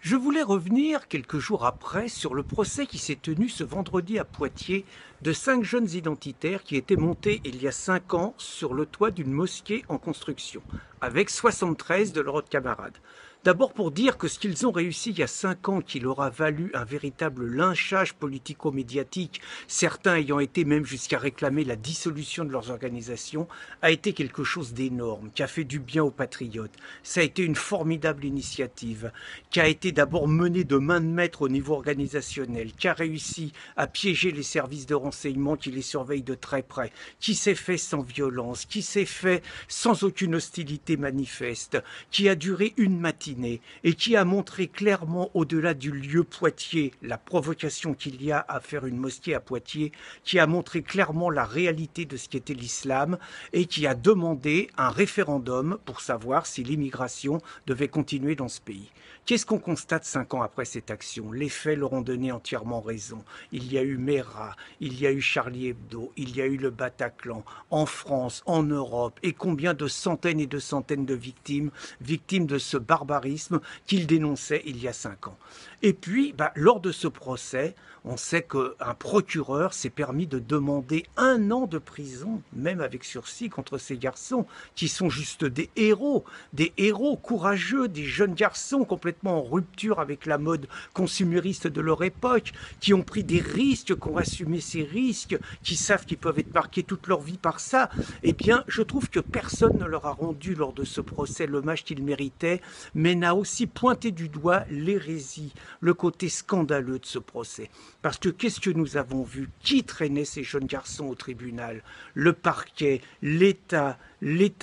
Je voulais revenir quelques jours après sur le procès qui s'est tenu ce vendredi à Poitiers de 5 jeunes identitaires qui étaient montés il y a 5 ans sur le toit d'une mosquée en construction, avec 73 de leurs camarades. D'abord pour dire que ce qu'ils ont réussi il y a 5 ans, qui leur a valu un véritable lynchage politico-médiatique, certains ayant été même jusqu'à réclamer la dissolution de leurs organisations, a été quelque chose d'énorme, qui a fait du bien aux patriotes. Ça a été une formidable initiative, qui a été d'abord menée de main de maître au niveau organisationnel, qui a réussi à piéger les services de renseignement qui les surveillent de très près, qui s'est fait sans violence, qui s'est fait sans aucune hostilité manifeste, qui a duré une matinée et qui a montré clairement, au-delà du lieu Poitiers, la provocation qu'il y a à faire une mosquée à Poitiers, qui a montré clairement la réalité de ce qu'était l'islam et qui a demandé un référendum pour savoir si l'immigration devait continuer dans ce pays. Qu'est-ce qu'on constate 5 ans après cette action? Les faits leur ont donné entièrement raison. Il y a eu Mera, il y a eu Charlie Hebdo, il y a eu le Bataclan, en France, en Europe, et combien de centaines et de centaines de victimes de ce barbarisme qu'ils dénonçaient il y a 5 ans. Et puis, lors de ce procès, on sait qu'un procureur s'est permis de demander 1 an de prison, même avec sursis, contre ces garçons, qui sont juste des héros courageux, des jeunes garçons complètement en rupture avec la mode consumériste de leur époque, qui ont pris des risques, qui ont assumé ces risques, qui savent qu'ils peuvent être marqués toute leur vie par ça. Eh bien, je trouve que personne ne leur a rendu lors de ce procès l'hommage qu'ils méritaient, mais n'a aussi pointé du doigt l'hérésie, le côté scandaleux de ce procès. Parce que qu'est-ce que nous avons vu? Qui traînait ces jeunes garçons au tribunal? Le parquet, l'État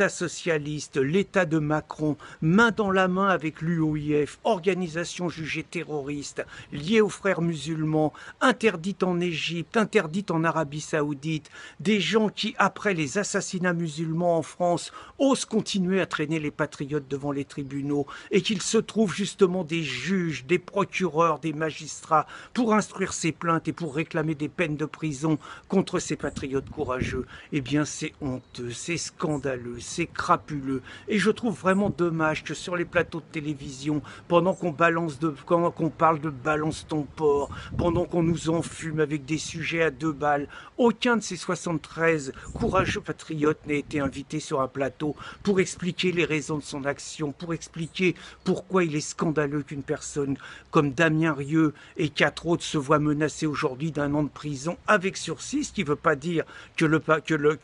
socialiste, l'État de Macron, main dans la main avec l'UOIF, organisation jugée terroriste, liée aux frères musulmans, interdite en Égypte, interdite en Arabie Saoudite, des gens qui, après les assassinats musulmans en France, osent continuer à traîner les patriotes devant les tribunaux et qu'il se trouve justement des juges, des procureurs, des magistrats pour instruire ces plaintes et pour réclamer des peines de prison contre ces patriotes courageux. Eh bien, c'est honteux, c'est scandaleux, c'est crapuleux. Et je trouve vraiment dommage que sur les plateaux de télévision, pendant qu'on parle de balance ton porc, pendant qu'on nous enfume avec des sujets à 2 balles, aucun de ces 73 courageux patriotes n'a été invité sur un plateau pour expliquer les raisons de son action, pour expliquer pourquoi il est scandaleux qu'une personne comme Damien Rieu et 4 autres se voient menacés aujourd'hui d'1 an de prison avec sursis, ce qui ne veut pas dire que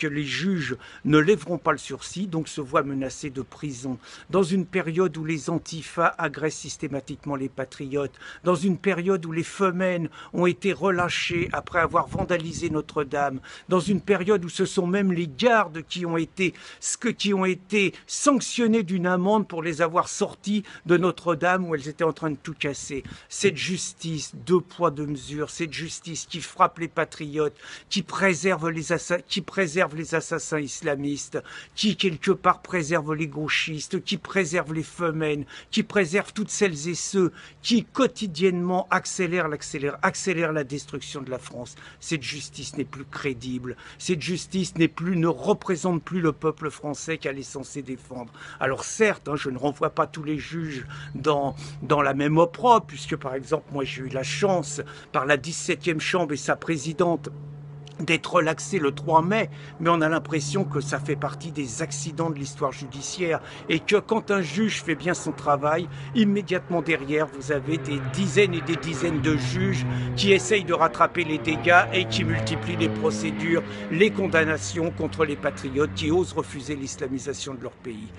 les juges ne lèveront pas le sursis, donc se voient menacés de prison. Dans une période où les antifas agressent systématiquement les patriotes, dans une période où les femelles ont été relâchées après avoir vandalisé Notre-Dame, dans une période où ce sont même les gardes qui ont été sanctionnés d'une amende pour les avoir sortis de Notre-Dame où elles étaient en train de tout casser. Cette justice, 2 poids 2 mesures, cette justice qui frappe les patriotes, qui préserve les assassins islamistes, qui quelque part préserve les gauchistes, qui préserve les femelles, qui préserve toutes celles et ceux qui quotidiennement accélèrent la destruction de la France. Cette justice n'est plus crédible. Cette justice ne représente plus le peuple français qu'elle est censée défendre. Alors certes, je ne renvoie pas tous les juges dans la même opprobre, puisque par exemple, moi j'ai eu la chance, par la 17e chambre et sa présidente, d'être relaxé le 3 mai, mais on a l'impression que ça fait partie des accidents de l'histoire judiciaire et que quand un juge fait bien son travail, immédiatement derrière, vous avez des dizaines et des dizaines de juges qui essayent de rattraper les dégâts et qui multiplient les procédures, les condamnations contre les patriotes qui osent refuser l'islamisation de leur pays.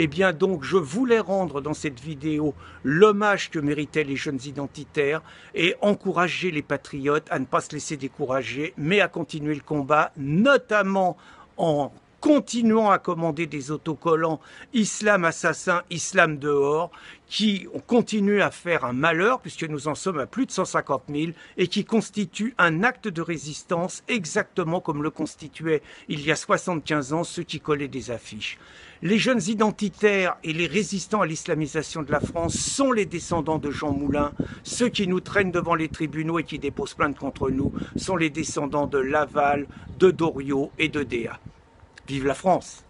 Eh bien donc, je voulais rendre dans cette vidéo l'hommage que méritaient les jeunes identitaires et encourager les patriotes à ne pas se laisser décourager, mais à continuer le combat, notamment en continuant à commander des autocollants « Islam assassin, Islam dehors » qui ont continué à faire un malheur, puisque nous en sommes à plus de 150 000, et qui constituent un acte de résistance exactement comme le constituaient il y a 75 ans ceux qui collaient des affiches. Les jeunes identitaires et les résistants à l'islamisation de la France sont les descendants de Jean Moulin. Ceux qui nous traînent devant les tribunaux et qui déposent plainte contre nous sont les descendants de Laval, de Doriot et de Déa. Vive la France!